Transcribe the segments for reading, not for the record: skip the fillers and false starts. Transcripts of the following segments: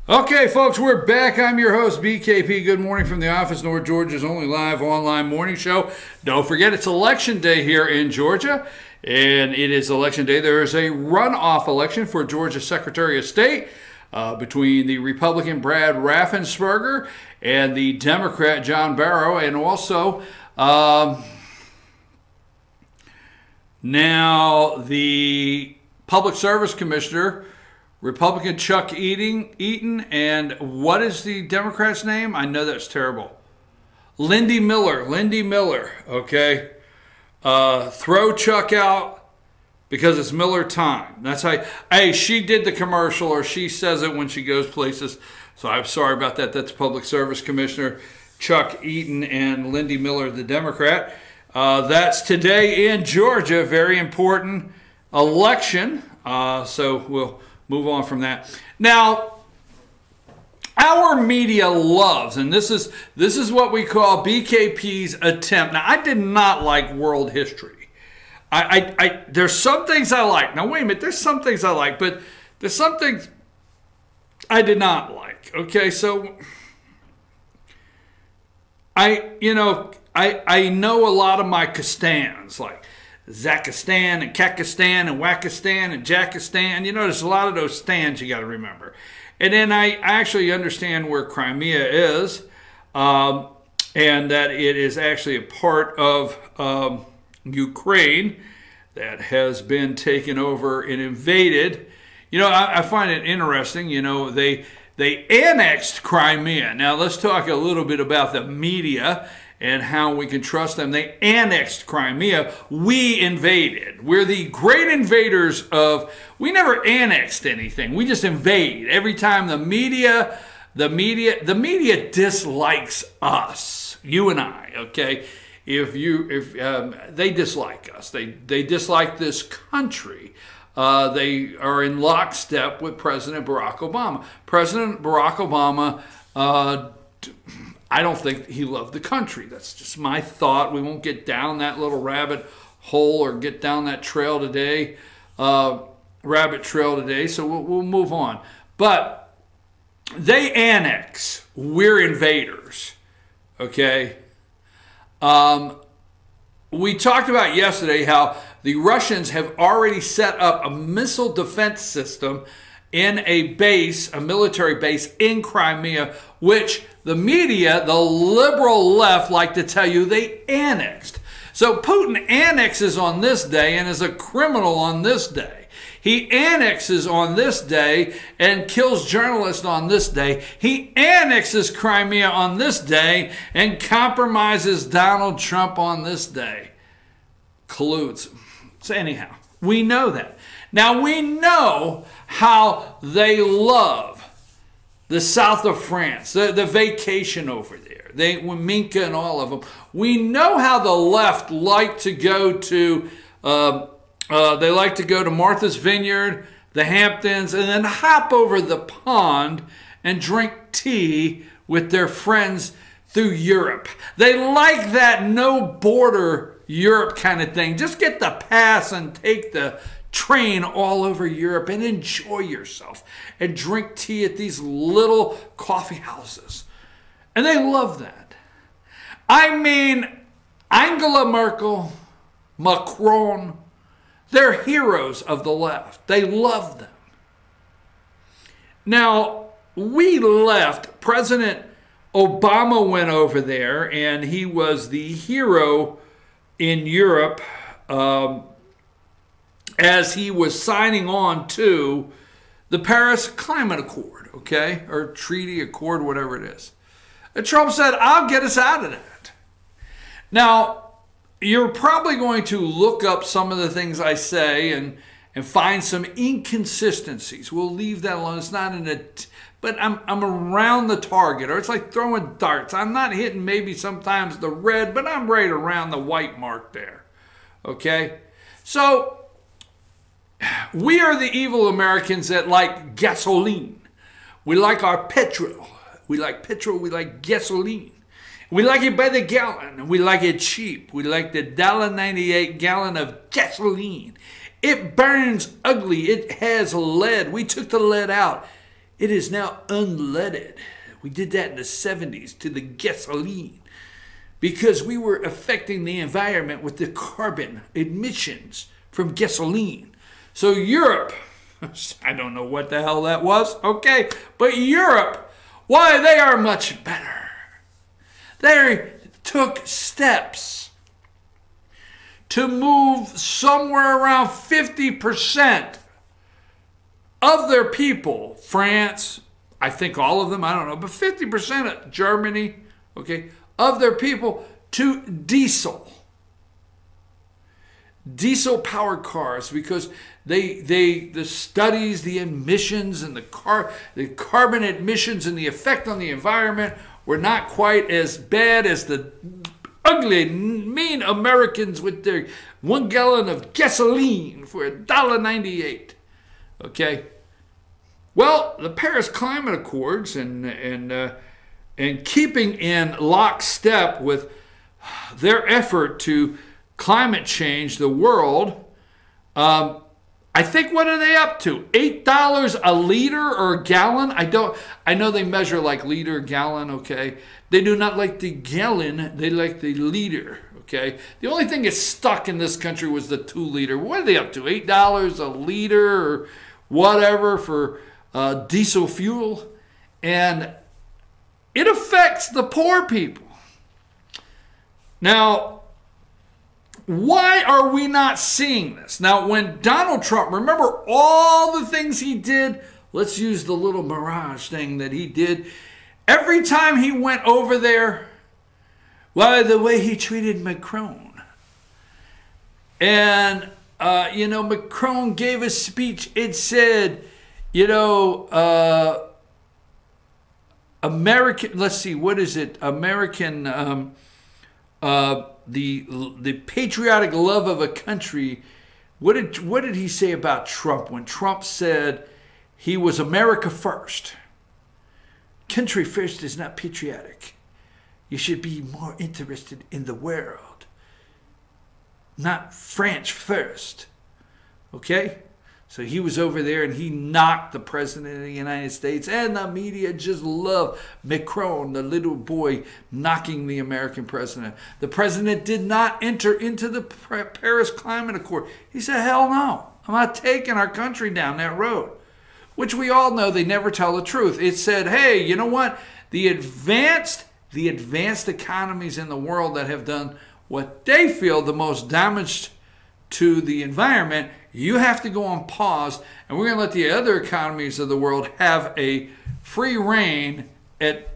Okay, folks, we're back. I'm your host, BKP. Good morning from the office, North Georgia's only live online morning show. Don't forget, it's election day here in Georgia, and it is election day. There is a runoff election for Georgia Secretary of State between the Republican Brad Raffensperger and the Democrat John Barrow, and also now the Public Service Commissioner, Republican Chuck Eaton, and what is the Democrat's name? I know that's terrible. Lindy Miller, okay? Throw Chuck out because it's Miller time. That's how, hey, she did the commercial, or she says it when she goes places, so I'm sorry about that. That's Public Service Commissioner Chuck Eaton and Lindy Miller, the Democrat. That's today in Georgia, very important election, so we'll move on from that. Now, our media loves, and this is what we call BKP's attempt. Now, I did not like world history. There's some things I like. Now, wait a minute. There's some things I like, but there's some things I did not like. Okay, so I know a lot of my Kastans, like Zakistan and Kakistan and Wakistan and Jakistan. You know, there's a lot of those stands you got to remember. And then I actually understand where Crimea is, and that it is actually a part of Ukraine that has been taken over and invaded. You know, I find it interesting. You know, they annexed Crimea. Now, let's talk a little bit about the media and how we can trust them. They annexed Crimea. We invaded. We're the great invaders of, we never annexed anything. We just invade. Every time the media dislikes us, you and I, okay? They dislike us. They dislike this country. They are in lockstep with President Barack Obama. President Barack Obama, I don't think he loved the country. That's just my thought. We won't get down that little rabbit hole or get down that trail today, rabbit trail today, so we'll move on. But they annex. We're invaders, okay? We talked about yesterday how the Russians have already set up a missile defense system in a base, a military base in Crimea, which the media, the liberal left, like to tell you they annexed. So Putin annexes on this day and is a criminal on this day. He annexes on this day and kills journalists on this day. He annexes Crimea on this day and compromises Donald Trump on this day. Colludes. So anyhow, we know that. Now, we know how they love the south of France, the vacation over there. Minka and all of them. We know how the left like to go to, they like to go to Martha's Vineyard, the Hamptons, and then hop over the pond and drink tea with their friends through Europe. They like that no border Europe kind of thing. Just get the pass and take the train all over Europe and enjoy yourself and drink tea at these little coffee houses. And they love that. I mean, Angela Merkel, Macron, they're heroes of the left. They love them. Now, we left. President Obama went over there, and he was the hero in Europe as he was signing on to the Paris Climate Accord, okay? Or Treaty Accord, whatever it is. And Trump said, I'll get us out of that. Now, you're probably going to look up some of the things I say and find some inconsistencies. We'll leave that alone. It's not in a... But I'm around the target, or it's like throwing darts. I'm not hitting maybe sometimes the red, but I'm right around the white mark there, okay? So, we are the evil Americans that like gasoline. We like our petrol. We like petrol. We like gasoline. We like it by the gallon. We like it cheap. We like the $1.98 gallon of gasoline. It burns ugly. It has lead. We took the lead out. It is now unleaded. We did that in the 70s to the gasoline because we were affecting the environment with the carbon emissions from gasoline. So Europe, I don't know what the hell that was, okay, but Europe, why, they are much better. They took steps to move somewhere around 50% of their people, France, I think all of them, I don't know, but 50% of Germany, okay, of their people to diesel. Diesel-powered cars, because the studies, the emissions, and the carbon emissions and the effect on the environment were not quite as bad as the ugly, mean Americans with their 1 gallon of gasoline for $1.98. Okay. Well, the Paris Climate Accords and keeping in lockstep with their effort to climate change the world, I think, what are they up to? $8 a liter or a gallon? I know they measure like liter, gallon, okay? They do not like the gallon, they like the liter, okay? The only thing that's stuck in this country was the 2 liter. What are they up to? $8 a liter or whatever for diesel fuel? And it affects the poor people. Now, why are we not seeing this? Now, when Donald Trump, remember all the things he did? Let's use the little mirage thing that he did. Every time he went over there, well, the way he treated Macron. And, Macron gave a speech. It said, American, let's see, what is it? American, the patriotic love of a country. What did he say about Trump when Trump said he was America first? Country first is not patriotic. You should be more interested in the world, not French first. Okay? So he was over there and he knocked the president of the United States, and the media just loved Macron, the little boy, knocking the American president. The president did not enter into the Paris Climate Accord. He said, hell no, I'm not taking our country down that road. Which we all know they never tell the truth. It said, hey, you know what? The advanced economies in the world that have done what they feel the most damage to the environment, you have to go on pause, and we're going to let the other economies of the world have a free reign at,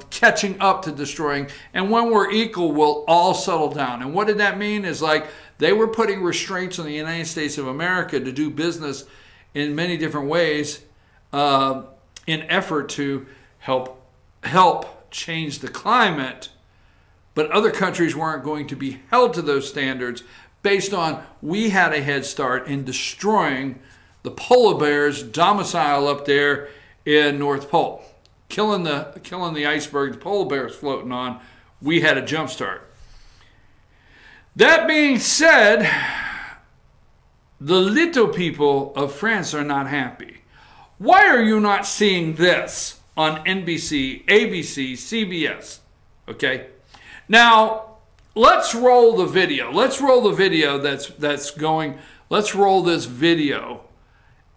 catching up to destroying. And when we're equal, we'll all settle down. And what did that mean? Is like they were putting restraints on the United States of America to do business in many different ways in effort to help change the climate, but other countries weren't going to be held to those standards based on we had a head start in destroying the polar bears domicile up there in North Pole, killing the iceberg the polar bears floating on. We had a jump start. That being said, the little people of France are not happy. Why are you not seeing this on NBC, ABC, CBS? Okay. Now, let's roll the video. Let's roll the video that's going. Let's roll this video,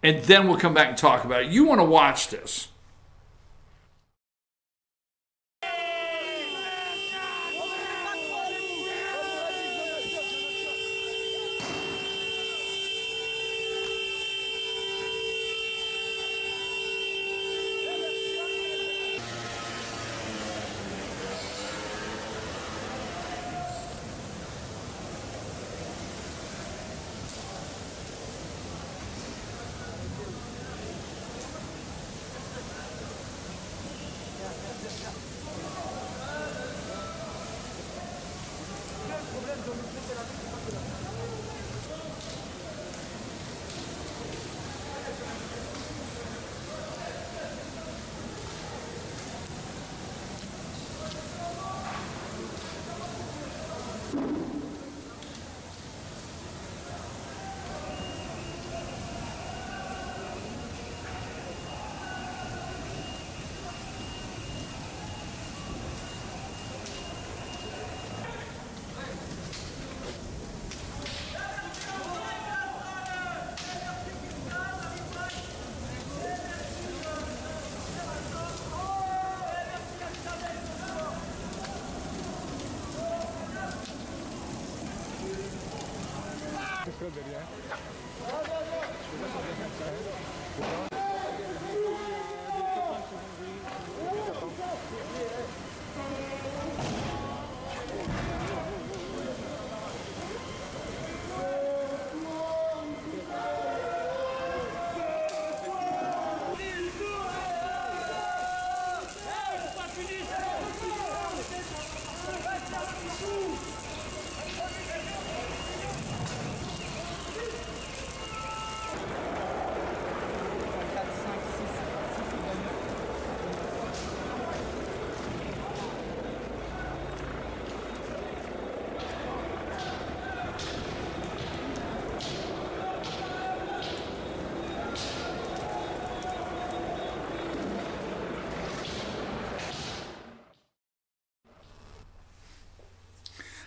and then we'll come back and talk about it. You want to watch this.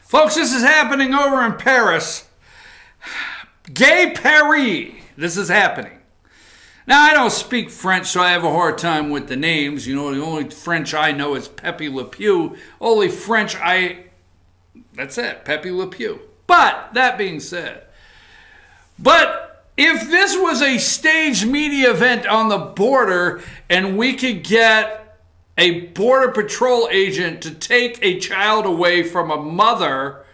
Folks, this is happening over in Paris. Gay Paris. This is happening. Now, I don't speak French, so I have a hard time with the names. You know, the only French I know is Pepe Le Pew. Only French that's it, Pepe Le Pew. But, that being said, if this was a staged media event on the border and we could get a Border Patrol agent to take a child away from a mother,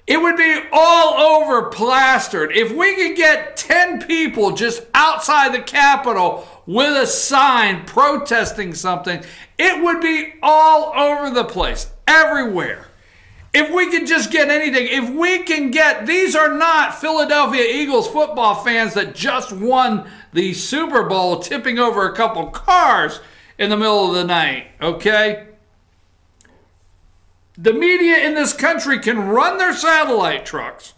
it would be all over plastered. If we could get 10 people just outside the Capitol with a sign protesting something, it would be all over the place, everywhere. If we could just get anything, if we can get, these are not Philadelphia Eagles football fans that just won the Super Bowl tipping over a couple cars in the middle of the night, okay? The media in this country can run their satellite trucks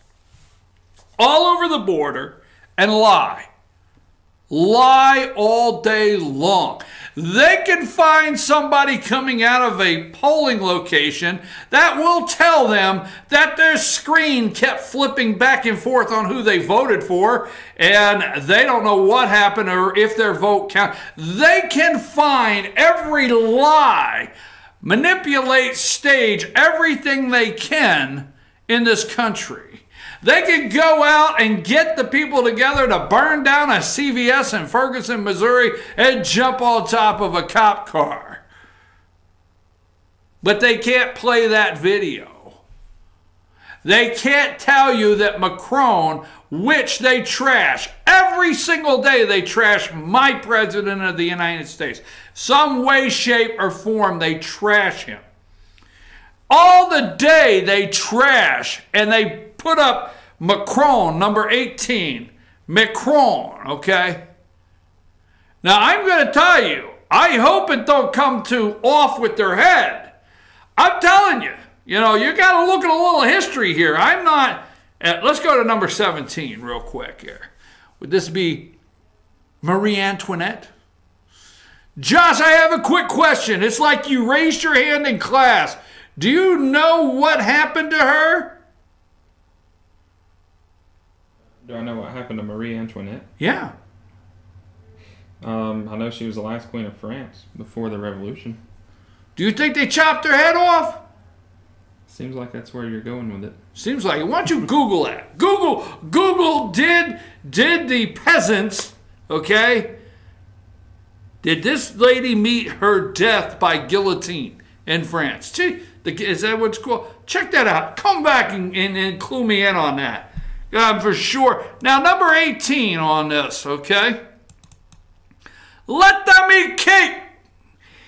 all over the border and lie. Lie all day long. They can find somebody coming out of a polling location that will tell them that their screen kept flipping back and forth on who they voted for, and they don't know what happened or if their vote counted. They can find every lie, manipulate, stage everything they can in this country. They could go out and get the people together to burn down a CVS in Ferguson, Missouri, and jump on top of a cop car. But they can't play that video. They can't tell you that Macron, which they trash, every single day they trash my president of the United States. Some way, shape, or form they trash him. All the day they trash and they put up Macron, number 18. Macron, okay? Now, I'm going to tell you, I hope it don't come to off with their head. I'm telling you, you know, you got to look at a little history here. I'm not, let's go to number 17 real quick here. Would this be Marie Antoinette? Josh, I have a quick question. It's like you raised your hand in class. Do you know what happened to her? Do I know what happened to Marie Antoinette? Yeah. I know she was the last queen of France before the revolution. Do you think they chopped her head off? Seems like that's where you're going with it. Seems like it. Why don't you Google that? Google did the peasants, okay? Did this lady meet her death by guillotine in France? Is that what's called? Check that out. Come back and clue me in on that. For sure. Now, number 18 on this, okay? Let them eat cake.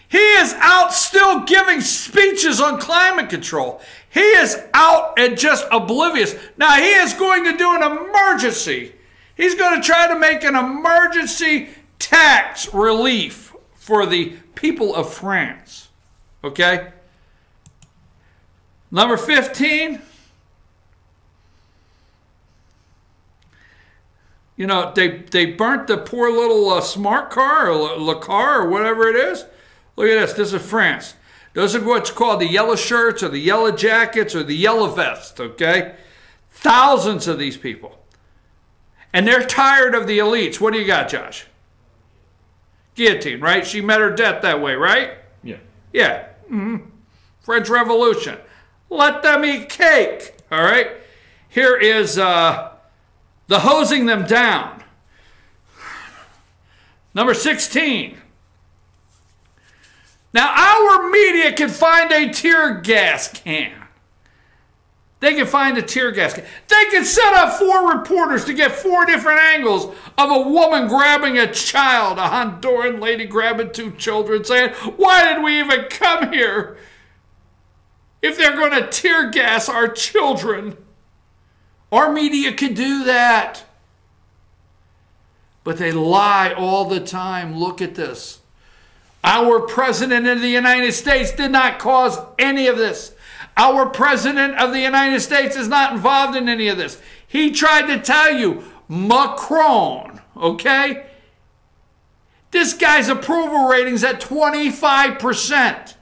He is out still giving speeches on climate control. He is out and just oblivious. Now, he is going to do an emergency. He's going to try to make an emergency tax relief for the people of France, okay? Number 15. You know, they burnt the poor little smart car or Le car or whatever it is. Look at this. This is France. Those are what's called the yellow shirts or the yellow jackets or the yellow vests, okay? Thousands of these people. And they're tired of the elites. What do you got, Josh? Guillotine, right? She met her death that way, right? Yeah. Yeah. Mm-hmm. French Revolution. Let them eat cake, all right? Here is... The hosing them down. Number 16. Now, our media can find a tear gas can. They can find a tear gas can. They can set up 4 reporters to get 4 different angles of a woman grabbing a child, a Honduran lady grabbing 2 children, saying, why did we even come here if they're going to tear gas our children? Our media can do that. But they lie all the time. Look at this. Our president of the United States did not cause any of this. Our president of the United States is not involved in any of this. He tried to tell you, Macron, okay? This guy's approval rating's at 25%.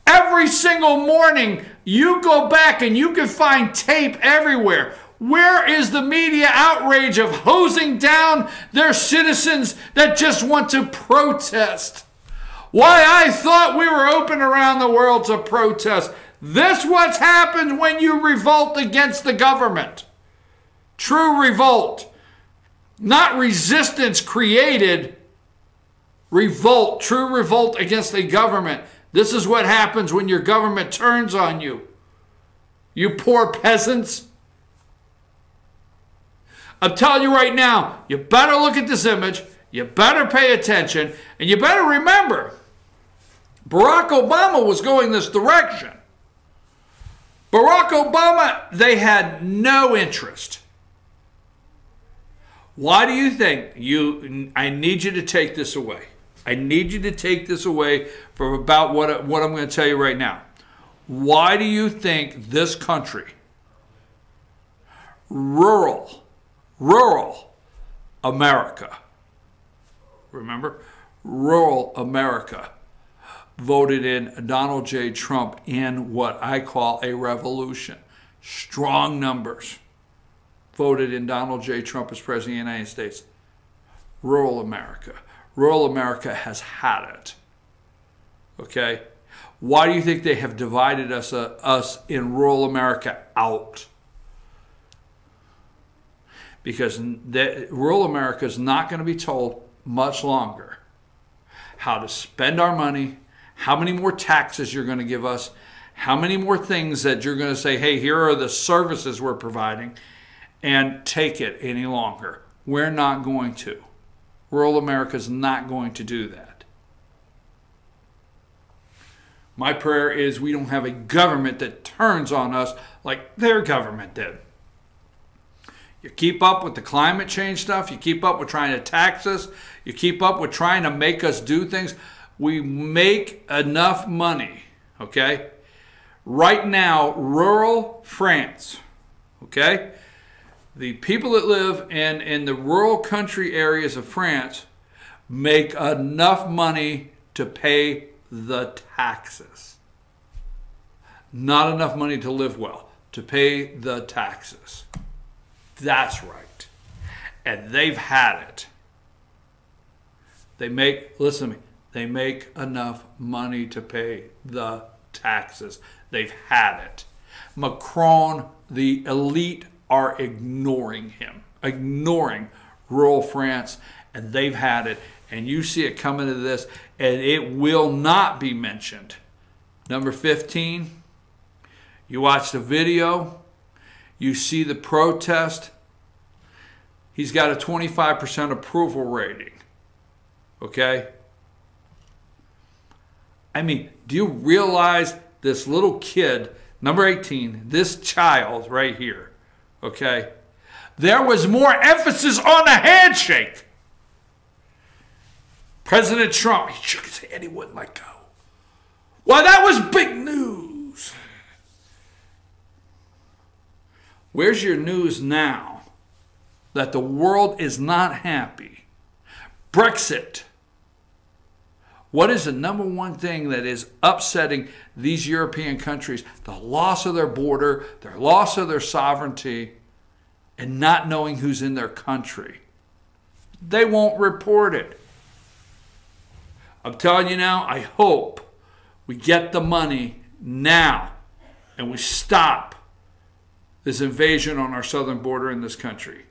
Every single morning, you go back and you can find tape everywhere. Where is the media outrage of hosing down their citizens that just want to protest? Why, I thought we were open around the world to protest. This what's happened when you revolt against the government. True revolt. Not resistance created. Revolt. True revolt against the government. This is what happens when your government turns on you. You poor peasants. I'm telling you right now, you better look at this image, you better pay attention, and you better remember, Barack Obama was going this direction. Barack Obama, they had no interest. Why do you think I need you to take this away? I need you to take this away from about what I'm going to tell you right now. Why do you think this country, rural America, remember, rural America, voted in Donald J. Trump in what I call a revolution. Strong numbers voted in Donald J. Trump as President of the United States. Rural America. Rural America has had it. Okay? Why do you think they have divided us in rural America out? Because rural America is not going to be told much longer how to spend our money, how many more taxes you're going to give us, how many more things that you're going to say, hey, here are the services we're providing, and take it any longer. We're not going to. Rural America is not going to do that. My prayer is we don't have a government that turns on us like their government did. You keep up with the climate change stuff. You keep up with trying to tax us. You keep up with trying to make us do things. We make enough money, okay? Right now, rural France, okay? The people that live in the rural country areas of France make enough money to pay the taxes. Not enough money to live well, to pay the taxes. That's right. And they've had it. They make, listen to me, they make enough money to pay the taxes. They've had it. Macron, the elite are ignoring him, ignoring rural France, and they've had it. And you see it coming to this, and it will not be mentioned. Number 15, you watch the video, you see the protest. He's got a 25% approval rating. Okay? I mean, do you realize this little kid, number 18, this child right here, okay? There was more emphasis on the handshake. President Trump, he shook his head, he wouldn't let go. Well, that was big news. Where's your news now that the world is not happy? Brexit. What is the number one thing that is upsetting these European countries? The loss of their border, their loss of their sovereignty, and not knowing who's in their country. They won't report it. I'm telling you now, I hope we get the money now and we stop this invasion on our southern border in this country.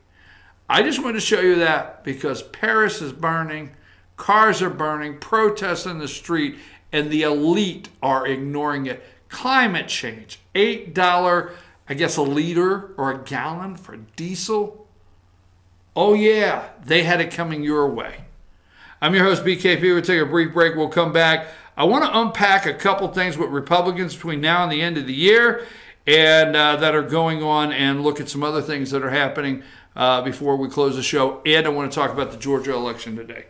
I just wanted to show you that because Paris is burning, cars are burning, protests in the street, and the elite are ignoring it. Climate change, $8, I guess, a liter or a gallon for diesel. Oh yeah, they had it coming your way. I'm your host, BKP. We'll take a brief break. We'll come back. I want to unpack a couple things with Republicans between now and the end of the year and that are going on, and look at some other things that are happening before we close the show. And I want to talk about the Georgia election today.